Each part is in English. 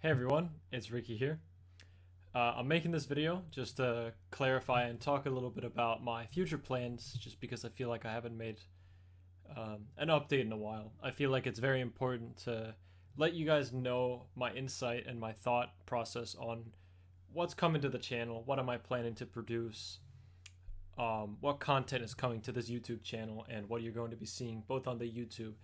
Hey everyone, it's Ricky here. I'm making this video just to clarify and talk a little bit about my future plans, just because I feel like I haven't made an update in a while. I feel like it's very important to let you guys know my insight and my thought process on what's coming to the channel, what am I planning to produce, what content is coming to this YouTube channel, and what you're going to be seeing both on the YouTube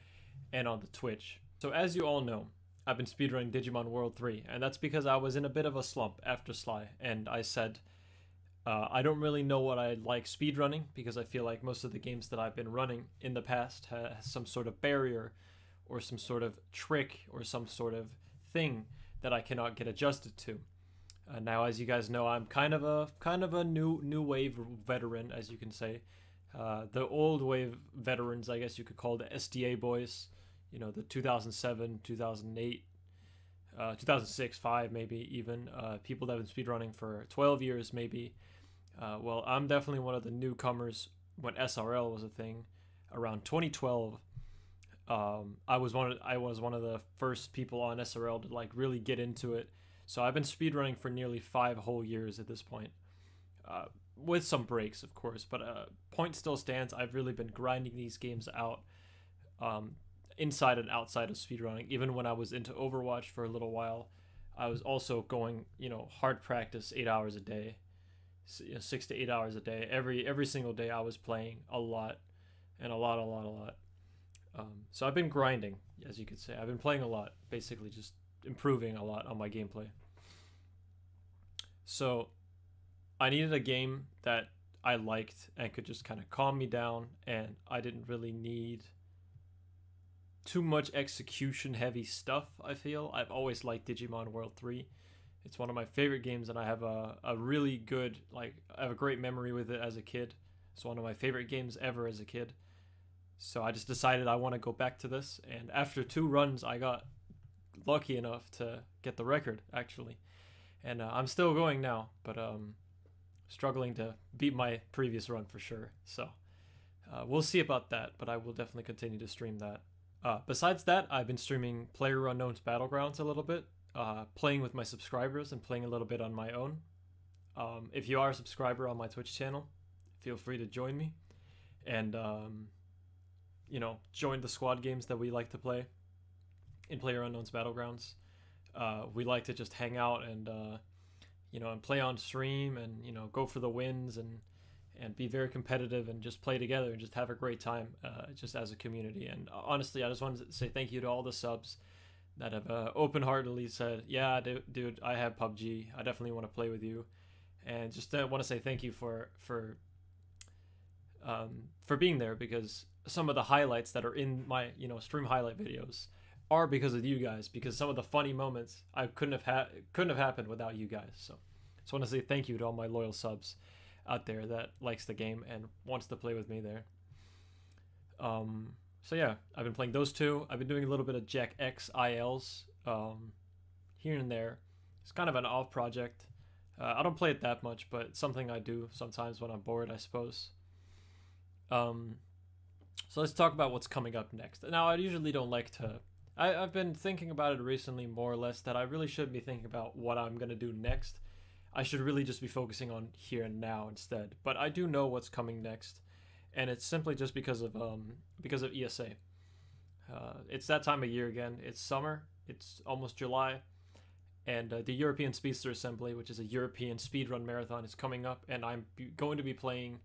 and on the Twitch. So as you all know, I've been speedrunning Digimon World 3, and that's because I was in a bit of a slump after Sly, and I said, I don't really know what I like speedrunning, because I feel like most of the games that I've been running in the past has some sort of barrier, or some sort of trick, or some sort of thing that I cannot get adjusted to. Now, as you guys know, I'm kind of a new wave veteran, as you can say. The old wave veterans, I guess you could call the SDA boys, you know, the 2007, 2008, 2006, 5 maybe even, people that have been speedrunning for 12 years maybe. Well, I'm definitely one of the newcomers when SRL was a thing around 2012. I was one of the first people on SRL to like really get into it. So I've been speedrunning for nearly 5 whole years at this point. With some breaks, of course, but point still stands. I've really been grinding these games out, inside and outside of speedrunning. Even when I was into Overwatch for a little while, I was also going, hard practice 8 hours a day, 6 to 8 hours a day. Every single day I was playing a lot, and a lot. So I've been grinding, as you could say. I've been playing a lot, basically just improving a lot on my gameplay. So I needed a game that I liked and could just kind of calm me down, and I didn't really need too much execution heavy stuff. I feel I've always liked Digimon World 3. It's one of my favorite games, and I have a really good, I have a great memory with it as a kid. It's one of my favorite games ever as a kid. So I just decided I want to go back to this, and after 2 runs I got lucky enough to get the record, actually. And I'm still going now, but struggling to beat my previous run for sure. So we'll see about that, but I will definitely continue to stream that. Besides that, I've been streaming PlayerUnknown's Battlegrounds a little bit, playing with my subscribers and playing a little bit on my own. If you are a subscriber on my Twitch channel, feel free to join me and, join the squad games that we like to play in PlayerUnknown's Battlegrounds. We like to just hang out and, and play on stream and, go for the wins and be very competitive and just play together and just have a great time, just as a community. And honestly, I just wanted to say thank you to all the subs that have open-heartedly said, yeah, dude, I have PUBG. I definitely want to play with you. And just want to say thank you for being there, because some of the highlights that are in my, stream highlight videos are because of you guys, because some of the funny moments I couldn't have happened without you guys. So just want to say thank you to all my loyal subs out there that likes the game and wants to play with me there. So yeah, I've been playing those 2. I've been doing a little bit of Jak X ILs here and there. It's kind of an off project. I don't play it that much, but it's something I do sometimes when I'm bored, I suppose. So let's talk about what's coming up next. Now, I usually don't like to... I've been thinking about it recently, more or less, that I really shouldn't be thinking about what I'm going to do next. I should really just be focusing on here and now instead. But I do know what's coming next, and it's simply just because of ESA. It's that time of year again. It's summer. It's almost July, and the European Speedster Assembly, which is a European speedrun marathon, is coming up, and I'm going to be playing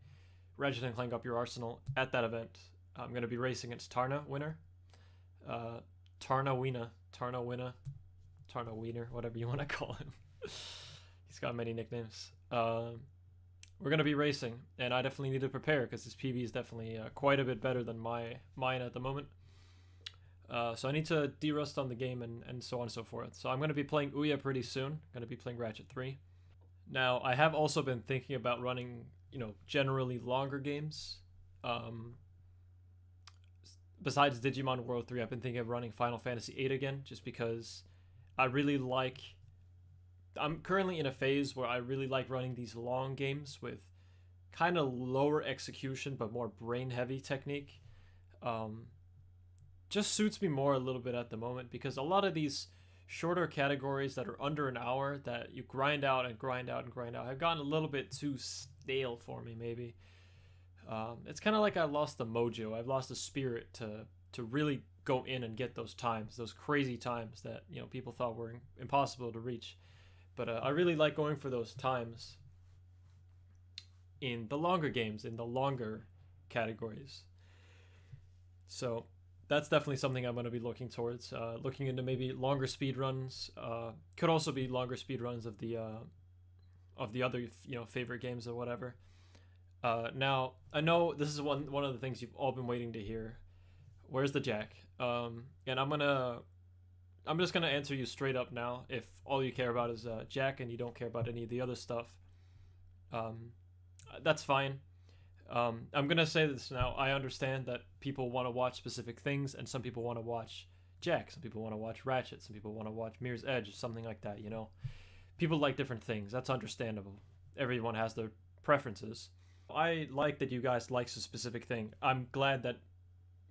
Ratchet & Clank Up Your Arsenal at that event. I'm going to be racing against Tarna Winner. Tarna Wiener, whatever you want to call him. He's got many nicknames. We're going to be racing, and I definitely need to prepare because his PB is definitely quite a bit better than mine at the moment. So I need to de-rust on the game and so on and so forth. So I'm going to be playing Ouya pretty soon. I'm going to be playing Ratchet 3. Now, I have also been thinking about running, generally longer games. Besides Digimon World 3, I've been thinking of running Final Fantasy 8 again, just because I really like... I'm currently in a phase where I really like running these long games with kind of lower execution but more brain-heavy technique. Just suits me more a little bit at the moment, because a lot of these shorter categories that are under an hour that you grind out and grind out and grind out have gotten a little bit too stale for me, maybe. It's kind of like I lost the mojo. I've lost the spirit to really go in and get those times, those crazy times that, you know, people thought were impossible to reach. But I really like going for those times in the longer games, in the longer categories. So that's definitely something I'm going to be looking towards. Looking into maybe longer speed runs. Could also be longer speed runs of the other, you know, favorite games or whatever. Now I know this is one of the things you've all been waiting to hear. Where's the Jak? And I'm just gonna answer you straight up now. If all you care about is Jak and you don't care about any of the other stuff, that's fine. I'm gonna say this now. I understand that people want to watch specific things, and some people want to watch Jak, some people want to watch Ratchet, some people want to watch Mirror's Edge, something like that. You know, people like different things. That's understandable. Everyone has their preferences. I like that you guys like a specific thing. I'm glad that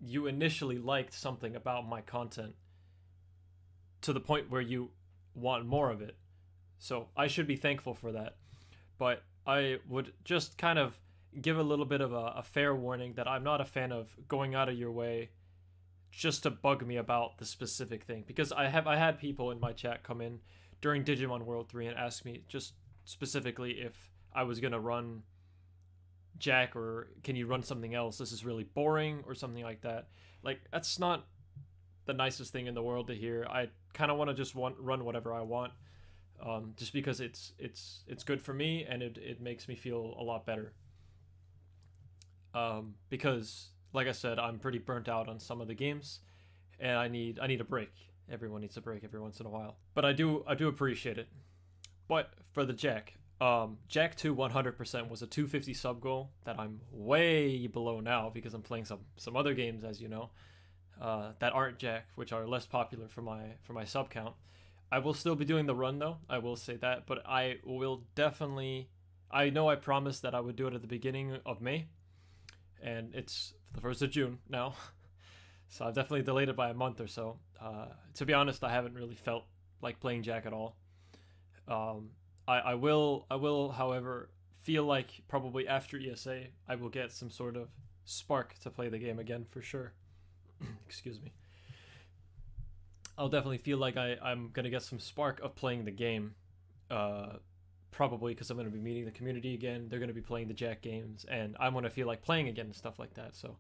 you initially liked something about my content to the point where you want more of it. So I should be thankful for that. But I would just kind of give a little bit of a fair warning that I'm not a fan of going out of your way just to bug me about the specific thing. Because I had people in my chat come in during Digimon World 3 and ask me just specifically if I was going to run Jak or can you run something else? This is really boring or something like that. Like, that's not the nicest thing in the world to hear. I kind of want to just run whatever I want, just because it's good for me and it makes me feel a lot better. Because like I said, I'm pretty burnt out on some of the games, and I need a break. Everyone needs a break every once in a while. But I do appreciate it. But for the Jak, Jak 2 100% was a 250 sub goal that I'm way below now because I'm playing some other games, as you know, that aren't Jak, which are less popular for my sub count. I will still be doing the run though, I will say that, but I will definitely, I know I promised that I would do it at the beginning of May, and it's the 1st of June now, so I've definitely delayed it by a month or so. To be honest, I haven't really felt like playing Jak at all. I will, however, feel like probably after ESA, I will get some sort of spark to play the game again for sure. Excuse me. I'll definitely feel like I'm going to get some spark of playing the game. Probably because I'm going to be meeting the community again. They're going to be playing the Jak games, and I'm going to feel like playing again and stuff like that. So,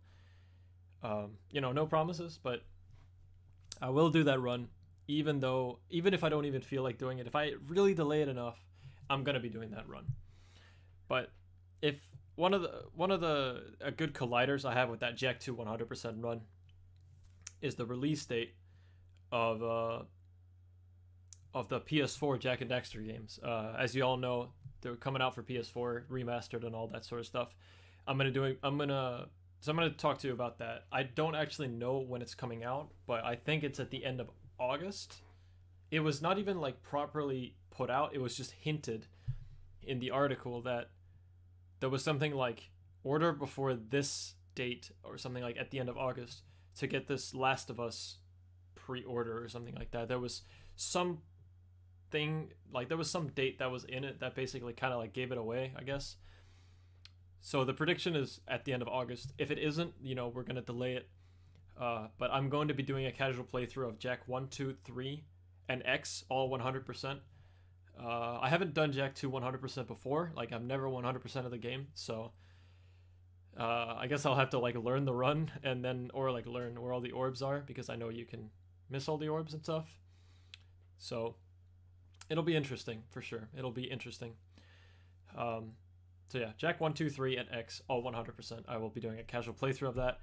you know, no promises, but I will do that run, even if I don't even feel like doing it. If I really delay it enough, I'm gonna be doing that run. But if one of the good colliders I have with that Jak 2 100% run is the release date of the PS4 Jak and Daxter games. As you all know, they're coming out for PS4 remastered and all that sort of stuff. I'm gonna talk to you about that. I don't actually know when it's coming out, but I think it's at the end of August. It was not even like properly put out. It was just hinted in the article that there was something like order before this date or something like at the end of August to get this Last of Us pre-order or something like that. There was some date that was in it that basically kind of like gave it away, I guess. So the prediction is at the end of August. If it isn't, you know, we're going to delay it. But I'm going to be doing a casual playthrough of Jak 1, 2, 3, and X, all 100%. I haven't done Jak 2 100% before. Like, I've never 100% of the game, so I guess I'll have to like learn the run and then, or like learn where all the orbs are, because I know you can miss all the orbs and stuff. So it'll be interesting for sure. It'll be interesting. So yeah, Jak 1, 2, 3, and X, all 100%. I will be doing a casual playthrough of that.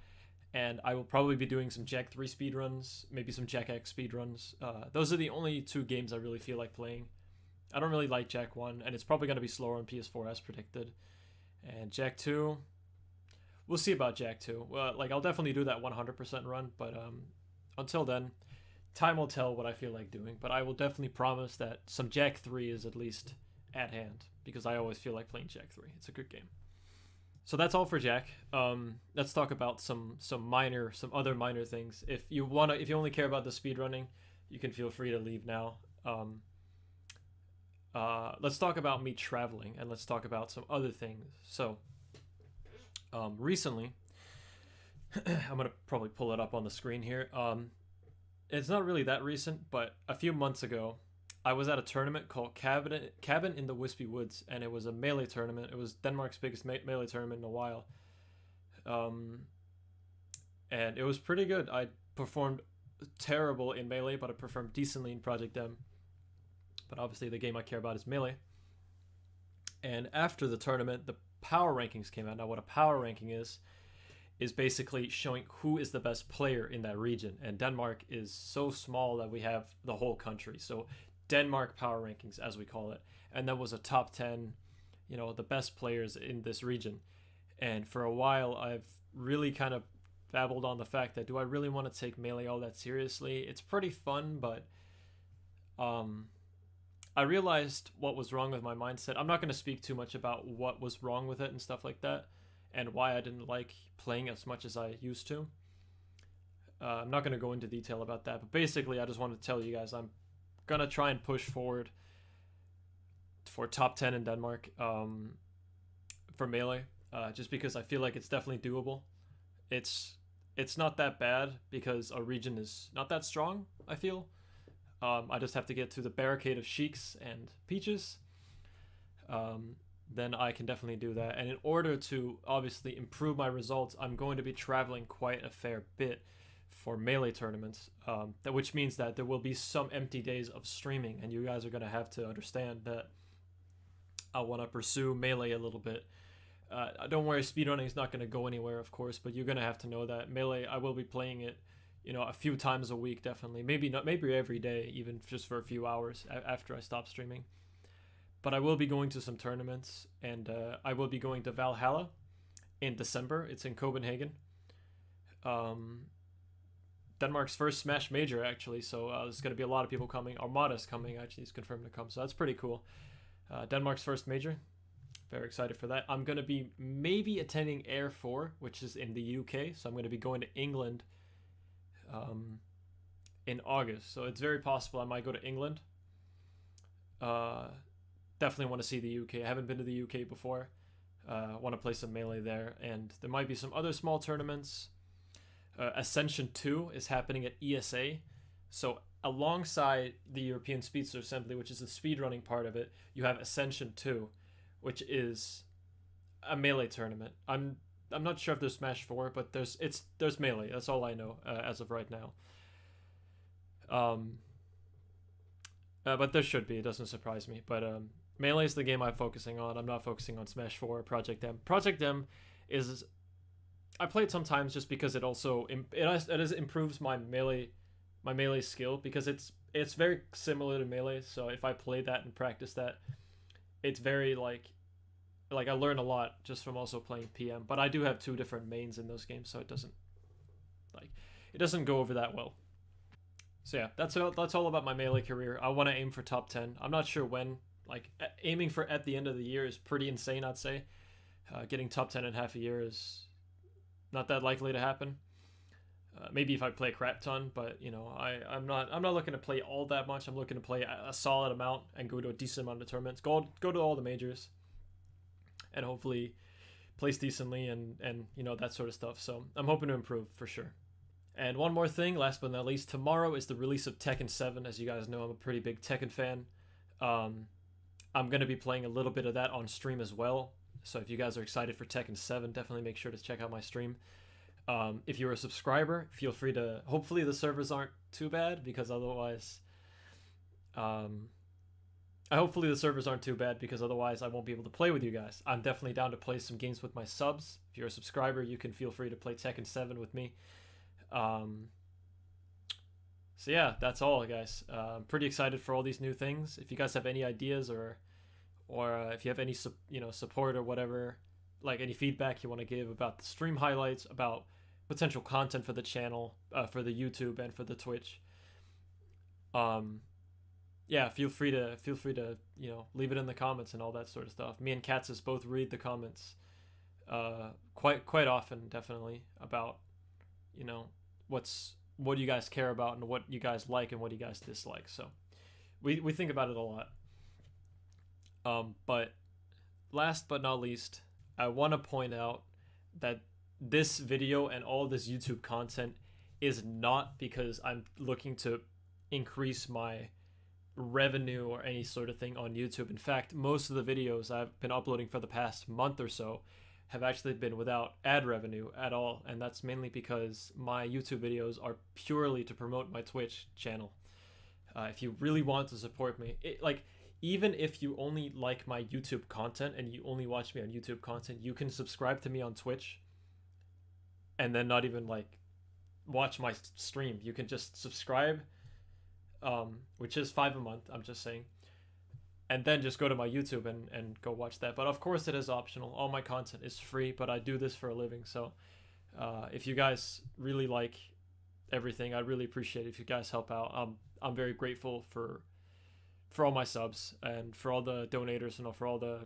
And I will probably be doing some Jak 3 speedruns, maybe some Jak X speedruns. Those are the only two games I really feel like playing. I don't really like Jak 1, and it's probably going to be slower on PS4 as predicted. And Jak 2, we'll see about Jak 2. Like, I'll definitely do that 100% run, but until then, time will tell what I feel like doing. But I will definitely promise that some Jak 3 is at least at hand, because I always feel like playing Jak 3. It's a good game. So that's all for Jak. Let's talk about some other minor things. If you only care about the speedrunning, you can feel free to leave now. Let's talk about me traveling, and let's talk about some other things. So, recently, I'm gonna probably pull it up on the screen here. It's not really that recent, but a few months ago, I was at a tournament called Cabin in the Wispy Woods, and it was a melee tournament. It was Denmark's biggest melee tournament in a while. And it was pretty good. I performed terrible in melee, but I performed decently in Project M. But obviously the game I care about is melee. And after the tournament, the power rankings came out. Now what a power ranking is basically showing who is the best player in that region. And Denmark is so small that we have the whole country. So Denmark power rankings, as we call it. And that was a top 10, you know, the best players in this region. And for a while, I've really kind of babbled on the fact that, do I really want to take melee all that seriously? It's pretty fun, but I realized what was wrong with my mindset. I'm not going to speak too much about what was wrong with it and stuff like that, and why I didn't like playing as much as I used to. I'm not going to go into detail about that, but basically I just wanted to tell you guys I'm going to try and push forward for top 10 in Denmark for melee, just because I feel like it's definitely doable. It's not that bad because our region is not that strong, I feel. I just have to get through the barricade of Sheiks and Peaches. Then I can definitely do that. And in order to obviously improve my results, I'm going to be traveling quite a fair bit for melee tournaments, which means that there will be some empty days of streaming, and you guys are going to have to understand that I want to pursue melee a little bit. Don't worry, speedrunning is not going to go anywhere, of course, but you're going to have to know that melee, I will be playing it, you know, a few times a week, definitely. Maybe not, maybe every day, even just for a few hours after I stop streaming. But I will be going to some tournaments, and I will be going to Valhalla in December. It's in Copenhagen. Denmark's first Smash Major, actually, so there's going to be a lot of people coming. Armada's coming, actually, he's confirmed to come, so that's pretty cool. Denmark's first major. Very excited for that. I'm going to be maybe attending Air 4, which is in the UK, so I'm going to be going to England in August, so it's very possible I might go to England. Definitely want to see the UK. I haven't been to the UK before. Want to play some melee there, and there might be some other small tournaments. Ascension 2 is happening at ESA, so alongside the European Speedster Assembly, which is the speedrunning part of it, you have Ascension 2, which is a melee tournament. I'm not sure if there's Smash 4, but there's melee. That's all I know as of right now. But there should be. It doesn't surprise me. But melee is the game I'm focusing on. I'm not focusing on Smash 4 or Project M. Project M is, I play it sometimes just because it also it improves my melee skill, because it's very similar to melee. So if I play that and practice that, it's very like I learn a lot just from also playing PM. But I do have two different mains in those games, so it doesn't go over that well. So yeah, that's all about my melee career. I want to aim for top 10. I'm not sure when. Like, aiming for at the end of the year is pretty insane, I'd say. Getting top 10 in half a year is not that likely to happen. Maybe if I play a crap ton, but you know, I'm not looking to play all that much. I'm looking to play a solid amount and go to a decent amount of tournaments. Go to all the majors, and hopefully place decently and you know, that sort of stuff. So I'm hoping to improve for sure. And one more thing, last but not least, tomorrow is the release of Tekken 7. As you guys know, I'm a pretty big Tekken fan. I'm going to be playing a little bit of that on stream as well. So if you guys are excited for Tekken 7, definitely make sure to check out my stream. If you're a subscriber, feel free to... Hopefully the servers aren't too bad, because otherwise... hopefully the servers aren't too bad, because otherwise I won't be able to play with you guys. I'm definitely down to play some games with my subs. If you're a subscriber, you can feel free to play Tekken 7 with me. So yeah, that's all, guys. I'm pretty excited for all these new things. If you guys have any ideas or if you have any support or whatever, like any feedback you want to give about the stream highlights, about potential content for the channel, for the YouTube and for the Twitch, yeah, feel free to you know, leave it in the comments and all that sort of stuff. Me and Katzis both read the comments quite often, definitely, about, you know, what's what you guys care about and what you guys like and what you guys dislike. So we think about it a lot. But last but not least, I want to point out that this video and all this YouTube content is not because I'm looking to increase my revenue or any sort of thing on YouTube. In fact, most of the videos I've been uploading for the past month or so have actually been without ad revenue at all, and that's mainly because my YouTube videos are purely to promote my Twitch channel. If you really want to support me, even if you only like my YouTube content and you only watch me on YouTube content, you can subscribe to me on Twitch and then not even like watch my stream. You can just subscribe, which is $5 a month, I'm just saying, and then just go to my YouTube and go watch that. But of course it is optional. All my content is free, but I do this for a living. So if you guys really like everything, I'd really appreciate it if you guys help out. I'm very grateful for all my subs and for all the donators and for all the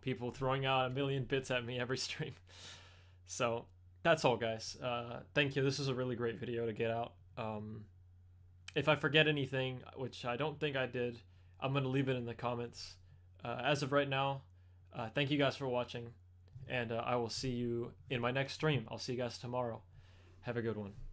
people throwing out a million bits at me every stream. So that's all, guys. Thank you. This is a really great video to get out. If I forget anything, which I don't think I did, I'm gonna leave it in the comments. As of right now, thank you guys for watching, and I will see you in my next stream. I'll see you guys tomorrow. Have a good one.